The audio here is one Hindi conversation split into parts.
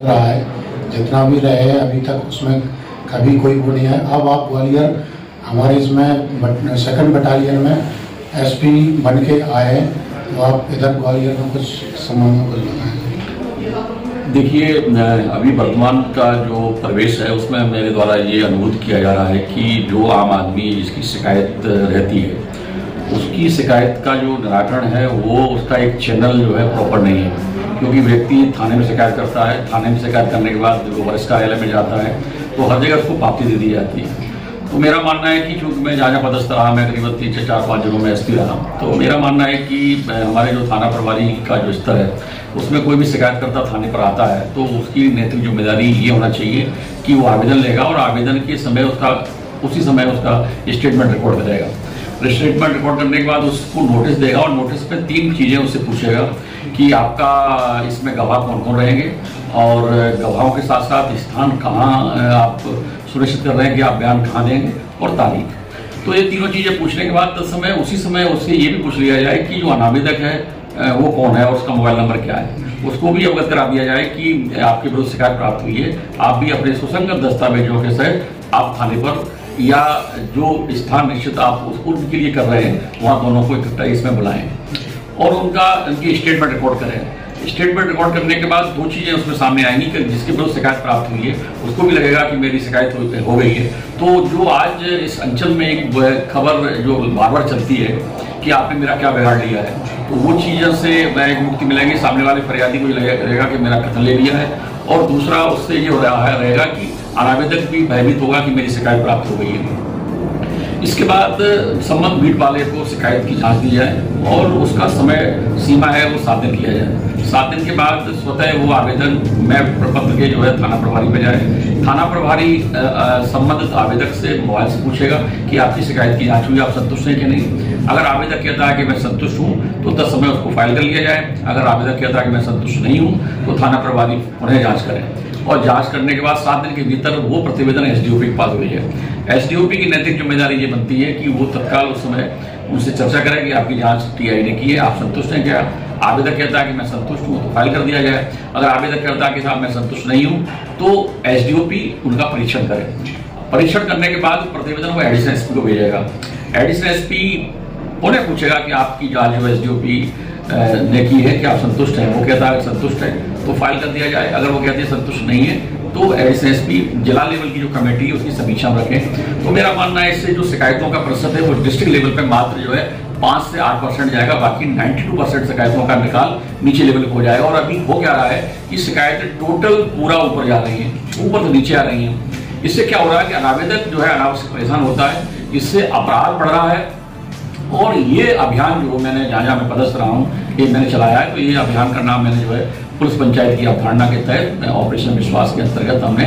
रहा है, जितना भी रहे अभी तक उसमें कभी कोई वो नहीं है। अब आप ग्वालियर हमारे इसमें सेकंड बटालियन में एसपी बन के आए, तो आप इधर ग्वालियर में कुछ संबंधों को बताएं। देखिए, अभी वर्तमान का जो प्रवेश है उसमें मेरे द्वारा ये अनुरोध किया जा रहा है कि जो आम आदमी जिसकी शिकायत रहती है उसकी शिकायत का जो निराकरण है वो उसका एक चैनल जो है प्रॉपर नहीं है। क्योंकि व्यक्ति थाने में शिकायत करता है, थाने में शिकायत करने के बाद वो वरिष्ठ कार्यालय में जाता है तो हर जगह उसको पावती दे दी जाती है। तो मेरा मानना है कि चूँकि मैं जहाँ पदस्थ रहा, मैं करीबन 3 से 4-5 जगहों में एसपी रहा, तो मेरा मानना है कि हमारे जो थाना प्रभारी का जो स्तर है उसमें कोई भी शिकायतकर्ता थाने पर आता है तो उसकी नैतिक जिम्मेदारी ये होना चाहिए कि वो आवेदन लेगा और आवेदन के समय उसी समय उसका स्टेटमेंट रिकॉर्ड करेगा। स्टेटमेंट रिकॉर्ड करने के बाद उसको नोटिस देगा और नोटिस पे 3 चीज़ें उससे पूछेगा कि आपका इसमें गवाह कौन कौन रहेंगे और गवाहों के साथ साथ स्थान कहाँ आप सुनिश्चित कर रहे हैं कि आप बयान कहाँ देंगे और तारीख। तो ये तीनों चीज़ें पूछने के बाद उसी समय उससे ये भी पूछ लिया जाए कि जो अनावेदक है वो कौन है और उसका मोबाइल नंबर क्या है। उसको भी अवगत करा दिया जाए कि आपके विरुद्ध शिकायत प्राप्त हुई है, आप भी अपने सुसंगत दस्तावेजों के सहित आप थाने पर या जो स्थान निश्चित आप उनके लिए कर रहे हैं वहाँ दोनों को इकट्ठा इसमें बुलाएं और उनकी स्टेटमेंट रिकॉर्ड करें। स्टेटमेंट रिकॉर्ड करने के बाद 2 चीज़ें उसमें सामने आएंगी कि जिसके विरुद्ध शिकायत प्राप्त हुई है उसको भी लगेगा कि मेरी शिकायत हो गई है। तो जो आज इस अंचल में एक खबर जो बार बार चलती है कि आपने मेरा क्या बिगाड़ लिया है, तो वो चीज़ों से एक मुक्ति मिलेगी। सामने वाले फरियादी को लगेगा कि मेरा कत्ल ले लिया है और दूसरा उससे ये रहेगा कि अनावेदक भी भयभीत होगा कि मेरी शिकायत प्राप्त हो गई है। इसके बाद संबंध बीट वाले को शिकायत की जांच दी जाए और उसका समय सीमा है वो 7 दिन किया जाए। 7 दिन के बाद स्वतः वो आवेदन में प्रपत्र के जो है थाना प्रभारी पे जाए। थाना प्रभारी संबंधित आवेदक से मोबाइल से पूछेगा कि आपकी शिकायत की जांच हुई, आप संतुष्ट हैं कि नहीं। अगर आवेदक कहता है कि मैं संतुष्ट हूँ तो तब समय उसको फाइल कर लिया जाए। अगर आवेदक कहता है कि मैं संतुष्ट नहीं हूँ तो थाना प्रभारी उन्हें जाँच करें और जांच करने के बाद 7 दिन के भीतर वो प्रतिवेदन एसडीओपी के पास हुई है। एसडीओपी की नैतिक जिम्मेदारी ये बनती है कि वो तत्काल उस समय उनसे चर्चा करें कि आपकी जांच टीआई ने की है, आप संतुष्ट हैं क्या। आवेदक कहता है कि मैं संतुष्ट हूँ तो फाइल कर दिया जाए। अगर आवेदक कहता है कि साहब मैं संतुष्ट नहीं हूँ तो एसडीओपी उनका परीक्षण करे। परीक्षण करने के बाद प्रतिवेदन वो एडिशनल एसपी को भेजेगा। एडिशनल एसपी उन्हें पूछेगा कि आपकी जांच जो एसडीओपी ने की है कि आप संतुष्ट हैं। वो कहता है संतुष्ट है तो फाइल कर दिया जाए। अगर वो कहते हैं संतुष्ट नहीं है तो एसएसपी जिला लेवल की जो कमेटी है उसकी समीक्षा में रखें। तो मेरा मानना है इससे जो शिकायतों का प्रतिशत है वो डिस्ट्रिक्ट लेवल पे मात्र जो है 5 से 8% जाएगा, बाकी 92% शिकायतों का निकाल नीचे लेवल पे हो जाएगा। और अभी हो क्या रहा है कि शिकायतें टोटल पूरा ऊपर जा रही हैं, ऊपर तो नीचे आ रही हैं। इससे क्या हो रहा है कि अनावेदक जो है अनावश्यक परेशान होता है, इससे अपराध बढ़ रहा है। और ये अभियान जो मैंने जहाँ मैं पदस्थ रहा हूँ ये मैंने चलाया है, तो ये अभियान का नाम मैंने जो है पुलिस पंचायत की अवधारणा के तहत ऑपरेशन विश्वास के अंतर्गत हमने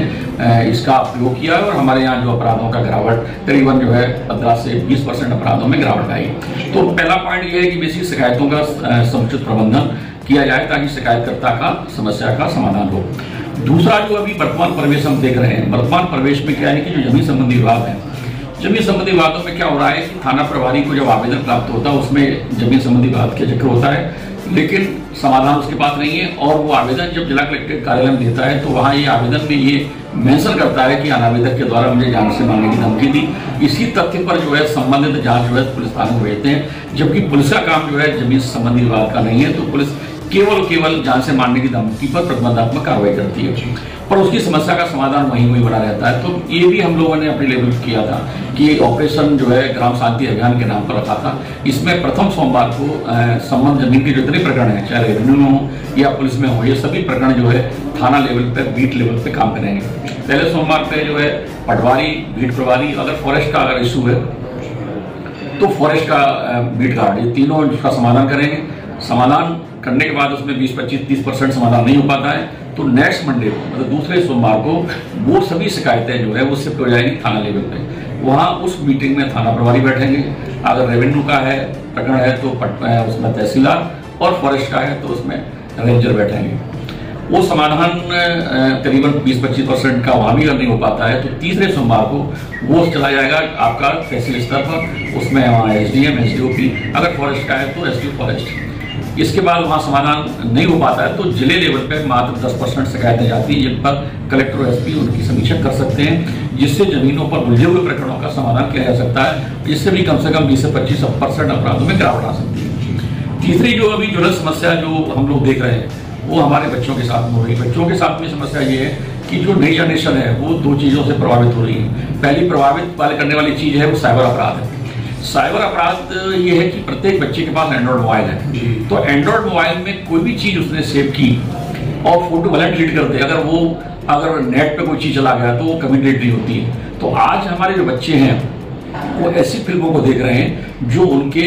इसका प्रयोग किया है और हमारे यहाँ जो अपराधों का गिरावट करीबन जो है 15 से 20% अपराधों में गिरावट आई। तो पहला पॉइंट ये है कि बेसिक शिकायतों का समुचित प्रबंधन किया जाए ताकि शिकायतकर्ता का समस्या का समाधान हो। दूसरा जो अभी वर्तमान प्रवेश हम देख रहे हैं, वर्तमान प्रवेश में क्या है कि जो जमीन संबंधी विवाद है, जमीन संबंधी विवादों में क्या हो रहा है कि थाना प्रभारी को जब आवेदन प्राप्त होता है उसमें जमीन संबंधी विवाद का जिक्र होता है लेकिन समाधान उसके पास नहीं है। और वो आवेदन जब जिला कलेक्ट्रेट कार्यालय में देता है तो वहाँ ये आवेदन में ये मेंशन करता है कि अनावेदक के द्वारा मुझे जान से मारने की धमकी दी। इसी तथ्य पर जो है संबंधित जांच जो है पुलिस थाने को भेजते हैं, जबकि पुलिस का काम जो है जमीन संबंधी विवाद का नहीं है। तो पुलिस केवल जान से मारने की धमकी पर प्रतिबंधात्मक कार्रवाई करती है, पर उसकी समस्या का समाधान वहीं बना रहता है। तो ये भी हम लोगों ने अपने लेवल किया था कि ऑपरेशन जो है ग्राम शांति अभियान के नाम पर रखा था। इसमें प्रथम सोमवार को संबंध जमीन के जितने प्रकरण हैं, चाहे रेवेन्यू में हो या पुलिस में हो, ये सभी प्रकरण जो है थाना लेवल पर बीट लेवल पे काम करेंगे। पहले सोमवार पे जो है पटवारी, बीट प्रभारी, अगर फॉरेस्ट का अगर इशू है तो फॉरेस्ट का बीट गार्ड, ये तीनों उसका समाधान करेंगे। समाधान करने के बाद उसमें 20, 25, 30% समाधान नहीं हो पाता है तो नेक्स्ट मंडे को मतलब दूसरे सोमवार को वो सभी शिकायतें जो है वो शिफ्ट हो जाएंगी थाना लेवल पे। वहाँ उस मीटिंग में थाना प्रभारी बैठेंगे। अगर रेवेन्यू का है प्रकरण है तो उसमें तहसीलदार और फॉरेस्ट का है तो उसमें रेंजर बैठेंगे। वो समाधान करीबन 20-25% का वहाँ भी अगर नहीं हो पाता है तो तीसरे सोमवार को वो चला जाएगा आपका तहसील स्तर पर, उसमें वहाँ SDM, SDOP, अगर फॉरेस्ट का है तो SDO फॉरेस्ट। इसके बाद वहाँ समाधान नहीं हो पाता है तो जिले लेवल पर मात्र 10% शिकायतें जाती हैं, जिन पर कलेक्टर और एसपी उनकी समीक्षा कर सकते हैं, जिससे जमीनों पर उलझे हुए प्रकरणों का समाधान किया जा सकता है, जिससे भी कम से कम 20 से 25% अपराधों में गिरावट आ सकती है। तीसरी जो अभी ज्वलंत समस्या जो हम लोग देख रहे हैं वो हमारे बच्चों के साथ हो रही है। बच्चों के साथ में समस्या ये है कि जो नई जनरेशन है वो दो चीज़ों से प्रभावित हो रही है। पहली प्रभावित करने वाली चीज़ है वो साइबर अपराध है। साइबर अपराध ये है कि प्रत्येक बच्चे के पास एंड्रॉयड मोबाइल है, तो एंड्रॉयड मोबाइल में कोई भी चीज़ उसने सेव की और फोटो भले डिलीट कर दे, अगर नेट पे कोई चीज़ चला गया तो वो कभी डिलीट नहीं होती है। तो आज हमारे जो बच्चे हैं वो ऐसी फिल्मों को देख रहे हैं जो उनके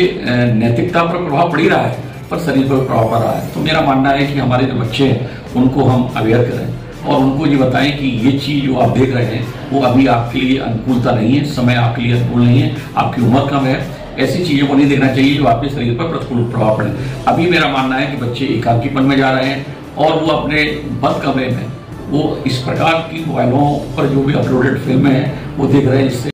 नैतिकता पर प्रभाव पड़ ही रहा है, पर शरीर पर प्रभाव पड़ रहा है। तो मेरा मानना है कि हमारे जो बच्चे हैं उनको हम अवेयर करें और उनको ये बताएं कि ये चीज़ जो आप देख रहे हैं वो अभी आपके लिए अनुकूलता नहीं है, समय आपके लिए अनुकूल नहीं है, आपकी उम्र कम है, ऐसी चीज़ों को नहीं देखना चाहिए जो आपके शरीर पर प्रतिकूल प्रभाव पड़े। अभी मेरा मानना है कि बच्चे एकांकीपन में जा रहे हैं और वो अपने बंद कमरे में वो इस प्रकार की मोबाइलों पर जो भी अपलोडेड फिल्में हैं वो देख रहे हैं, जिससे